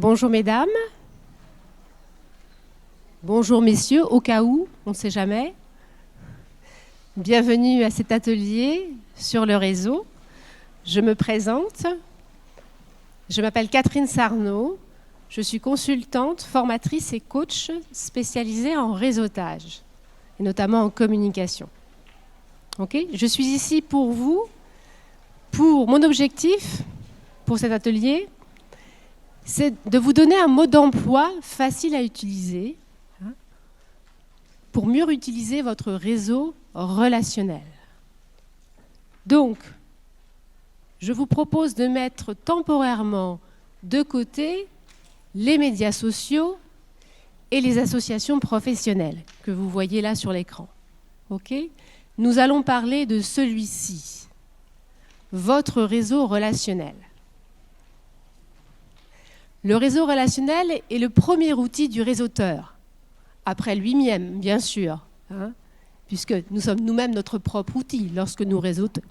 Bonjour mesdames, bonjour messieurs, au cas où, on ne sait jamais. Bienvenue à cet atelier sur le réseau. Je me présente, je m'appelle Catherine Sarnaud, je suis consultante, formatrice et coach spécialisée en réseautage, et notamment en communication. Okay ? Je suis ici pour vous, pour mon objectif, pour cet atelier, c'est de vous donner un mode d'emploi facile à utiliser pour mieux utiliser votre réseau relationnel. Donc, je vous propose de mettre temporairement de côté les médias sociaux et les associations professionnelles que vous voyez là sur l'écran. Okay ? Nous allons parler de celui-ci, votre réseau relationnel. Le réseau relationnel est le premier outil du réseauteur, après lui-même, bien sûr, puisque nous sommes nous-mêmes notre propre outil lorsque nous réseautons.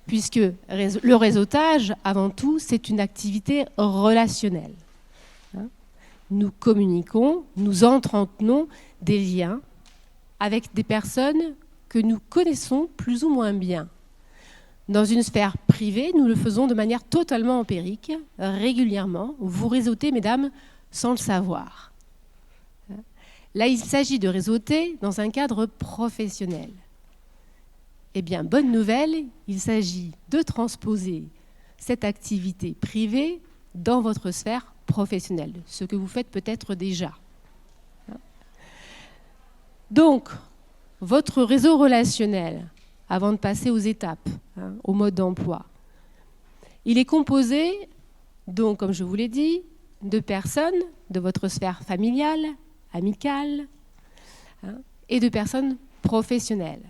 Puisque le réseautage, avant tout, c'est une activité relationnelle. Nous communiquons, nous entretenons des liens avec des personnes que nous connaissons plus ou moins bien. Dans une sphère privée, nous le faisons de manière totalement empirique, régulièrement. Vous réseautez, mesdames, sans le savoir. Là, il s'agit de réseauter dans un cadre professionnel. Eh bien, bonne nouvelle, il s'agit de transposer cette activité privée dans votre sphère professionnelle, ce que vous faites peut-être déjà. Donc, votre réseau relationnel, avant de passer aux étapes, au mode d'emploi. Il est composé, donc, comme je vous l'ai dit, de personnes de votre sphère familiale, amicale, et de personnes professionnelles.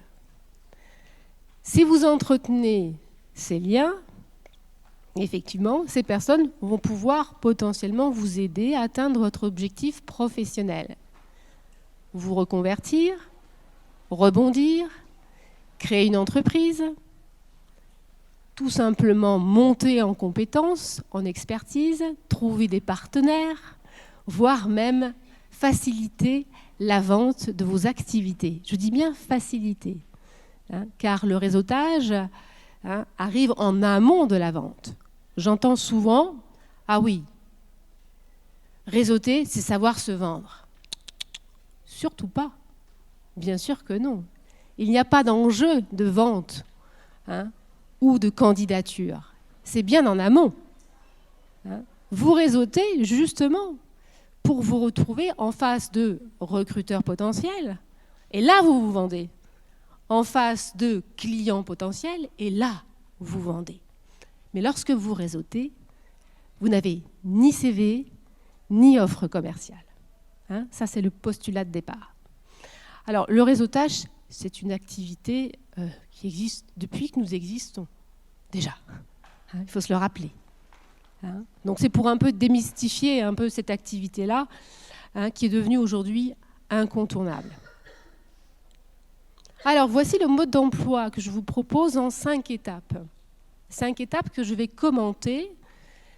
Si vous entretenez ces liens, effectivement, ces personnes vont pouvoir potentiellement vous aider à atteindre votre objectif professionnel. Vous reconvertir, rebondir, créer une entreprise, tout simplement monter en compétences, en expertise, trouver des partenaires, voire même faciliter la vente de vos activités. Je dis bien faciliter, car le réseautage arrive en amont de la vente. J'entends souvent, ah oui, réseauter, c'est savoir se vendre. Surtout pas, bien sûr que non. Il n'y a pas d'enjeu de vente ou de candidature. C'est bien en amont. Vous réseautez justement pour vous retrouver en face de recruteurs potentiels. Et là, vous vous vendez. En face de clients potentiels. Et là, vous vendez. Mais lorsque vous réseautez, vous n'avez ni CV, ni offre commerciale. Ça, c'est le postulat de départ. Alors, le réseautage, c'est une activité qui existe depuis que nous existons, déjà. Il faut se le rappeler. Donc c'est pour un peu démystifier un peu cette activité-là, qui est devenue aujourd'hui incontournable. Alors, voici le mode d'emploi que je vous propose en 5 étapes. 5 étapes que je vais commenter.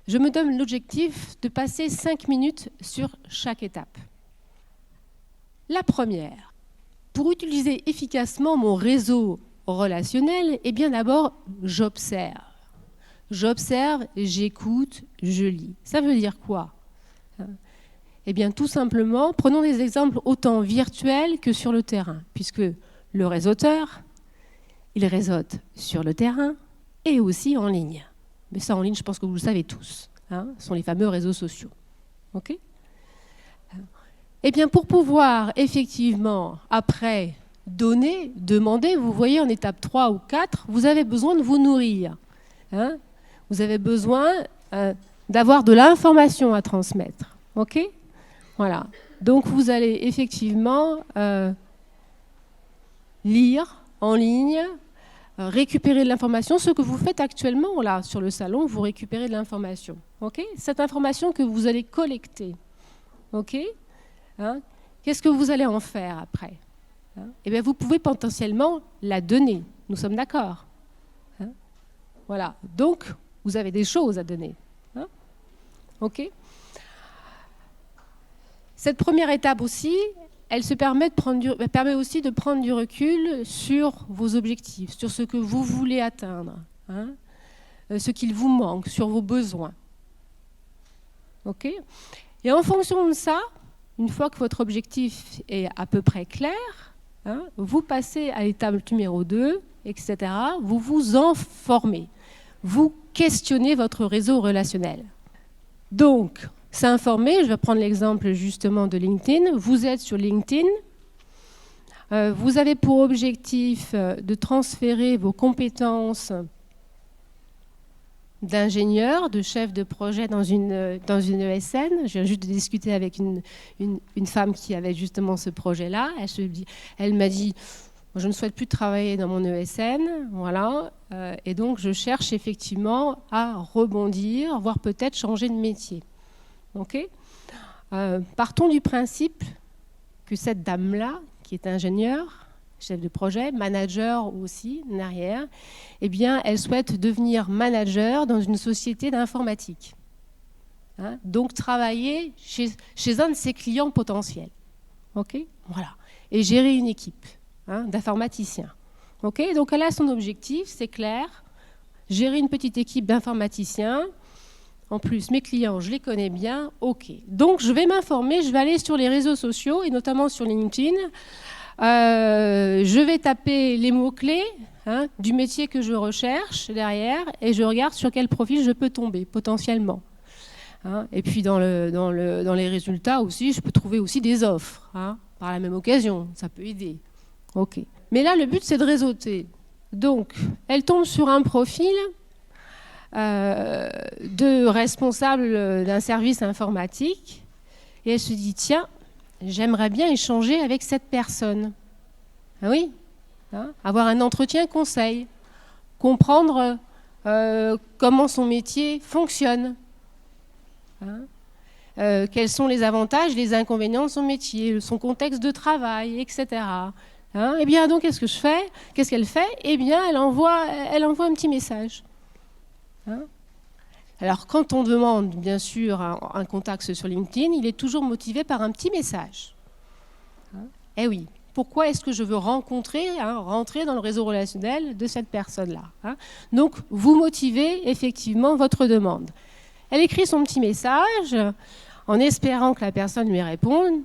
Je me donne l'objectif de passer 5 minutes sur chaque étape. La première. Pour utiliser efficacement mon réseau relationnel, eh bien d'abord, j'observe. J'observe, j'écoute, je lis. Ça veut dire quoi ? Eh bien tout simplement, prenons des exemples autant virtuels que sur le terrain, puisque le réseauteur, il réseaute sur le terrain et aussi en ligne. Mais ça en ligne, je pense que vous le savez tous. Ce sont les fameux réseaux sociaux. OK ? Eh bien, pour pouvoir effectivement, après, donner, demander, vous voyez en étape 3 ou 4, vous avez besoin de vous nourrir. Vous avez besoin d'avoir de l'information à transmettre. OK ? Voilà. Donc, vous allez effectivement lire en ligne, récupérer de l'information. Ce que vous faites actuellement, là, sur le salon, vous récupérez de l'information. OK ? Cette information que vous allez collecter. OK ? Qu'est-ce que vous allez en faire après ? Eh bien, vous pouvez potentiellement la donner. Nous sommes d'accord. Voilà. Donc, vous avez des choses à donner. Ok. Cette première étape aussi, elle permet aussi de prendre du recul sur vos objectifs, sur ce que vous voulez atteindre, hein, ce qu'il vous manque, sur vos besoins. Ok. Et en fonction de ça, une fois que votre objectif est à peu près clair, hein, vous passez à l'étape numéro 2, etc. Vous vous en formez. Vous questionnez votre réseau relationnel. Donc, s'informer, je vais prendre l'exemple justement de LinkedIn. Vous êtes sur LinkedIn. Vous avez pour objectif de transférer vos compétences d'ingénieur, de chef de projet dans une ESN. Je viens juste de discuter avec une femme qui avait justement ce projet-là. Elle m'a dit, je ne souhaite plus travailler dans mon ESN, voilà, et donc je cherche effectivement à rebondir, voire peut-être changer de métier. Okay. Partons du principe que cette dame-là, qui est ingénieure, chef de projet, manager aussi, derrière, eh bien, elle souhaite devenir manager dans une société d'informatique. Hein, donc, travailler chez un de ses clients potentiels. Okay, voilà. Et gérer une équipe, hein, d'informaticiens. Okay, donc, elle a son objectif, c'est clair. Gérer une petite équipe d'informaticiens. En plus, mes clients, je les connais bien. OK. Donc, je vais m'informer, je vais aller sur les réseaux sociaux, et notamment sur LinkedIn. Je vais taper les mots-clés, hein, du métier que je recherche derrière, et je regarde sur quel profil je peux tomber, potentiellement. Hein, et puis, dans les résultats aussi, je peux trouver aussi des offres, hein, par la même occasion. Ça peut aider. OK. Mais là, le but, c'est de réseauter. Donc, elle tombe sur un profil de responsable d'un service informatique et elle se dit, tiens, j'aimerais bien échanger avec cette personne. Ah oui, hein, avoir un entretien conseil, comprendre comment son métier fonctionne, hein, quels sont les avantages, les inconvénients de son métier, son contexte de travail, etc. Hein, et bien donc qu'est-ce qu'elle fait? Eh bien elle envoie un petit message. Hein, alors, quand on demande, bien sûr, un contact sur LinkedIn, il est toujours motivé par un petit message. Hein, eh oui, pourquoi est-ce que je veux rentrer dans le réseau relationnel de cette personne-là, hein? Donc, vous motivez effectivement votre demande. Elle écrit son petit message en espérant que la personne lui réponde.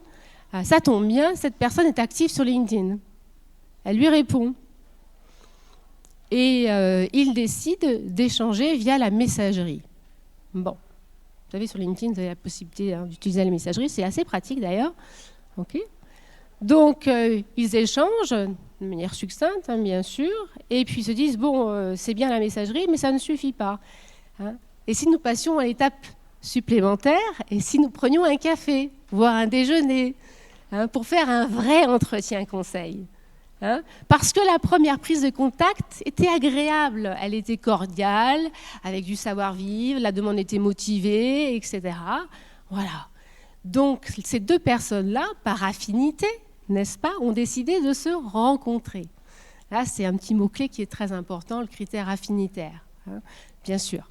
Ça tombe bien, cette personne est active sur LinkedIn. Elle lui répond. Et il décide d'échanger via la messagerie. Bon, vous savez, sur LinkedIn, vous avez la possibilité, hein, d'utiliser la messagerie. C'est assez pratique, d'ailleurs. Okay. Donc, ils échangent de manière succincte, hein, bien sûr. Et puis, ils se disent, bon, c'est bien la messagerie, mais ça ne suffit pas. Hein. Et si nous passions à l'étape supplémentaire, et si nous prenions un café, voire un déjeuner, hein, pour faire un vrai entretien conseil? Hein, parce que la première prise de contact était agréable, elle était cordiale, avec du savoir-vivre, la demande était motivée, etc. Voilà. Donc, ces deux personnes-là, par affinité, n'est-ce pas, ont décidé de se rencontrer. Là, c'est un petit mot-clé qui est très important, le critère affinitaire, hein, bien sûr.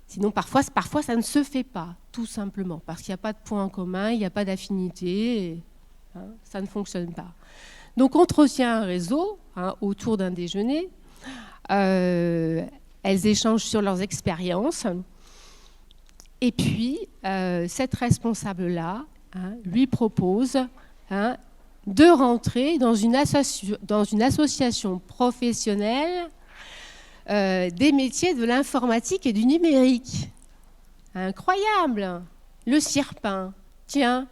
Sinon, parfois, ça ne se fait pas, tout simplement, parce qu'il n'y a pas de point en commun, il n'y a pas d'affinité, hein, ça ne fonctionne pas. Donc, entretien un réseau, hein, autour d'un déjeuner. Elles échangent sur leurs expériences. Et puis, cette responsable-là, hein, lui propose, hein, de rentrer dans une association professionnelle des métiers de l'informatique et du numérique. Incroyable! Le Sirpin. Tiens,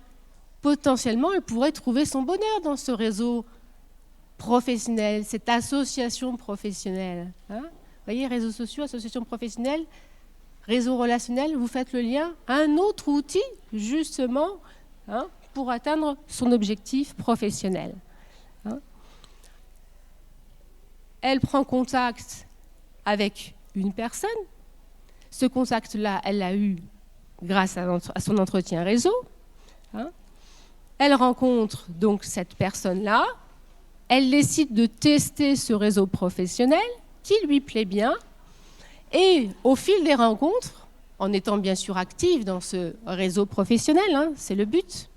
potentiellement, elle pourrait trouver son bonheur dans ce réseau professionnel, cette association professionnelle. Hein, vous voyez, réseaux sociaux, association professionnelle, réseau relationnel, vous faites le lien. Un autre outil, justement, hein, pour atteindre son objectif professionnel. Hein. Elle prend contact avec une personne. Ce contact-là, elle l'a eu grâce à son entretien réseau. Hein. Elle rencontre donc cette personne-là. Elle décide de tester ce réseau professionnel qui lui plaît bien. Et au fil des rencontres, en étant bien sûr actif dans ce réseau professionnel, hein, c'est le but.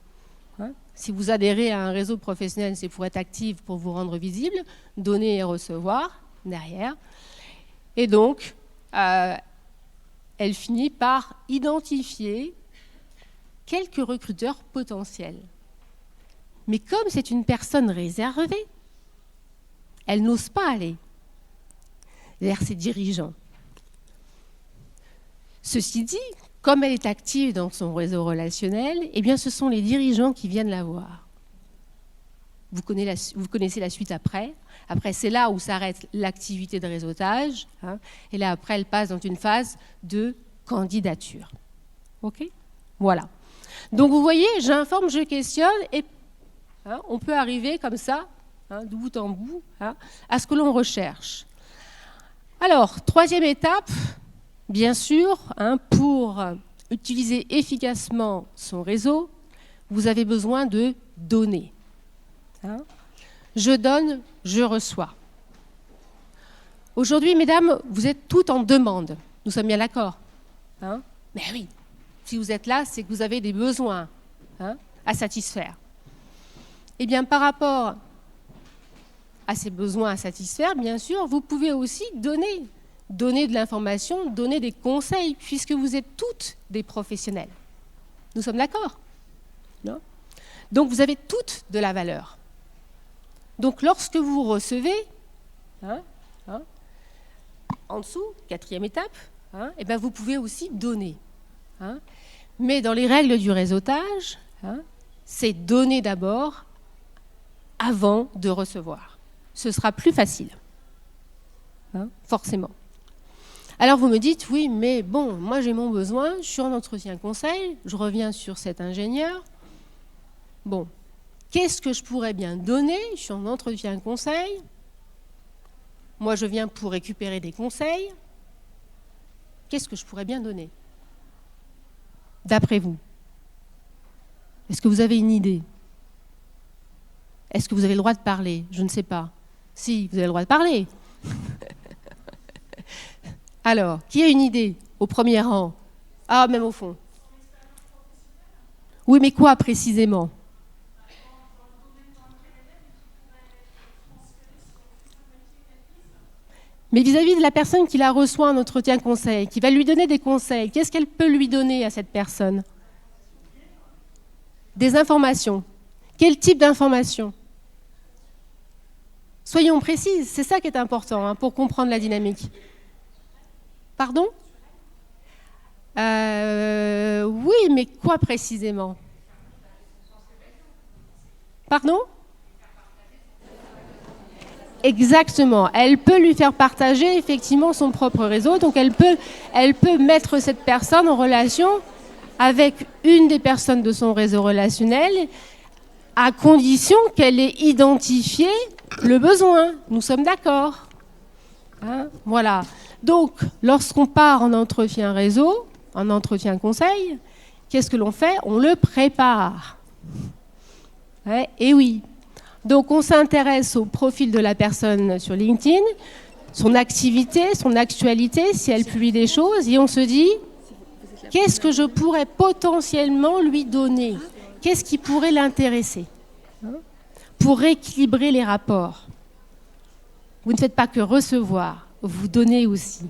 Hein. Si vous adhérez à un réseau professionnel, c'est pour être actif, pour vous rendre visible, donner et recevoir derrière. Et donc, elle finit par identifier quelques recruteurs potentiels. Mais comme c'est une personne réservée, elle n'ose pas aller vers ses dirigeants. Ceci dit, comme elle est active dans son réseau relationnel, eh bien, ce sont les dirigeants qui viennent la voir. Vous connaissez la suite après. Après, c'est là où s'arrête l'activité de réseautage. Hein, et là, après, elle passe dans une phase de candidature. OK ? Voilà. Donc, vous voyez, j'informe, je questionne, et hein, on peut arriver comme ça, hein, de bout en bout, hein, à ce que l'on recherche. Alors, troisième étape, bien sûr, hein, pour utiliser efficacement son réseau, vous avez besoin de donner. Hein. Je donne, je reçois. Aujourd'hui, mesdames, vous êtes toutes en demande. Nous sommes bien d'accord. Hein. Mais oui, si vous êtes là, c'est que vous avez des besoins, hein, à satisfaire. Eh bien, par rapport à ces besoins à satisfaire, bien sûr, vous pouvez aussi donner de l'information, donner des conseils, puisque vous êtes toutes des professionnels. Nous sommes d'accord, non ? Donc, vous avez toutes de la valeur. Donc, lorsque vous recevez, en dessous, quatrième étape, eh bien, vous pouvez aussi donner. Hein. Mais dans les règles du réseautage, c'est donner d'abord avant de recevoir. Ce sera plus facile, forcément. Alors vous me dites, oui, mais bon, moi j'ai mon besoin, je suis en entretien conseil, je reviens sur cet ingénieur. Bon, qu'est-ce que je pourrais bien donner? Je suis en entretien conseil. Moi je viens pour récupérer des conseils. Qu'est-ce que je pourrais bien donner? D'après vous? Est-ce que vous avez une idée? Est-ce que vous avez le droit de parler? Je ne sais pas. Si, vous avez le droit de parler. Alors, qui a une idée au premier rang? Ah, même au fond. Oui, mais quoi précisément? Mais vis-à-vis de la personne qui la reçoit en entretien conseil, qui va lui donner des conseils, qu'est-ce qu'elle peut lui donner à cette personne? Des informations. Quel type d'informations? Soyons précises, c'est ça qui est important, hein, pour comprendre la dynamique. Pardon? Oui, mais quoi précisément? Pardon? Exactement. Elle peut lui faire partager effectivement son propre réseau, donc elle peut mettre cette personne en relation avec une des personnes de son réseau relationnel, à condition qu'elle ait identifié le besoin. Nous sommes d'accord. Hein, voilà. Donc, lorsqu'on part en entretien réseau, en entretien conseil, qu'est-ce que l'on fait? On le prépare. Ouais, et oui. Donc, on s'intéresse au profil de la personne sur LinkedIn, son activité, son actualité, si elle publie des choses, et on se dit, qu'est-ce que je pourrais potentiellement lui donner? Qu'est-ce qui pourrait l'intéresser? Pour rééquilibrer les rapports. Vous ne faites pas que recevoir, vous donnez aussi.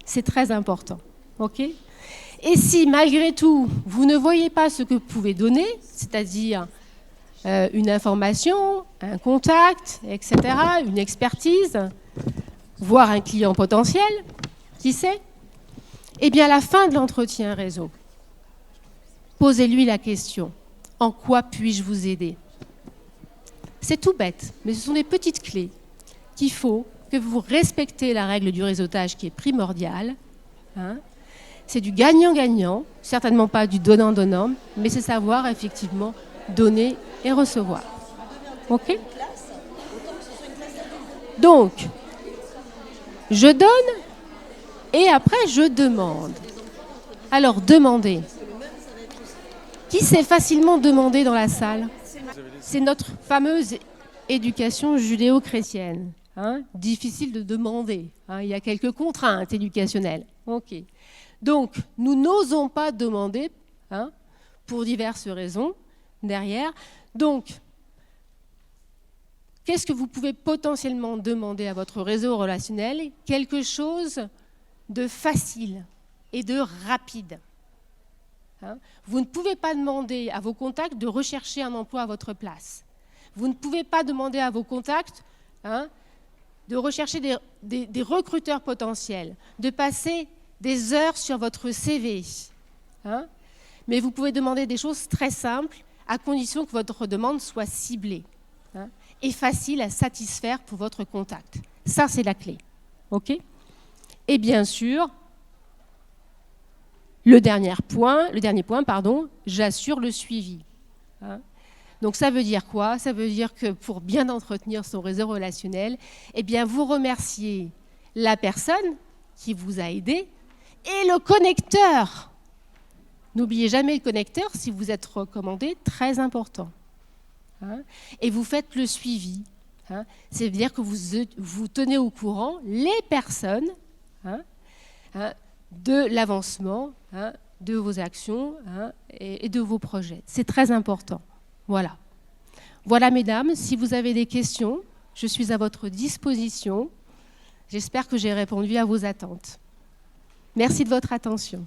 C'est très important. OK ? Et si, malgré tout, vous ne voyez pas ce que vous pouvez donner, c'est-à-dire une information, un contact, etc., une expertise, voire un client potentiel, qui sait? Eh bien, à la fin de l'entretien réseau, posez-lui la question, en quoi puis-je vous aider? C'est tout bête, mais ce sont des petites clés qu'il faut que vous respectez la règle du réseautage qui est primordiale. Hein. C'est du gagnant-gagnant, certainement pas du donnant-donnant, mais c'est savoir effectivement donner et recevoir. OK? Donc, je donne et après je demande. Alors, demandez. Qui sait facilement demander dans la salle? C'est notre fameuse éducation judéo-chrétienne. Hein, difficile de demander. Hein, il y a quelques contraintes éducationnelles. OK. Donc, nous n'osons pas demander, pour diverses raisons, derrière. Donc, qu'est-ce que vous pouvez potentiellement demander à votre réseau relationnel? Quelque chose de facile et de rapide. Vous ne pouvez pas demander à vos contacts de rechercher un emploi à votre place. Vous ne pouvez pas demander à vos contacts de rechercher des recruteurs potentiels, de passer des heures sur votre CV. Mais vous pouvez demander des choses très simples, à condition que votre demande soit ciblée et facile à satisfaire pour votre contact. Ça, c'est la clé. OK ? Et bien sûr, le dernier point, j'assure le suivi. Donc ça veut dire quoi? Ça veut dire que pour bien entretenir son réseau relationnel, eh bien vous remerciez la personne qui vous a aidé et le connecteur. N'oubliez jamais le connecteur si vous êtes recommandé, très important. Et vous faites le suivi. C'est-à-dire que vous tenez au courant les personnes de l'avancement de vos actions et de vos projets. C'est très important. Voilà. Voilà, mesdames, si vous avez des questions, je suis à votre disposition. J'espère que j'ai répondu à vos attentes. Merci de votre attention.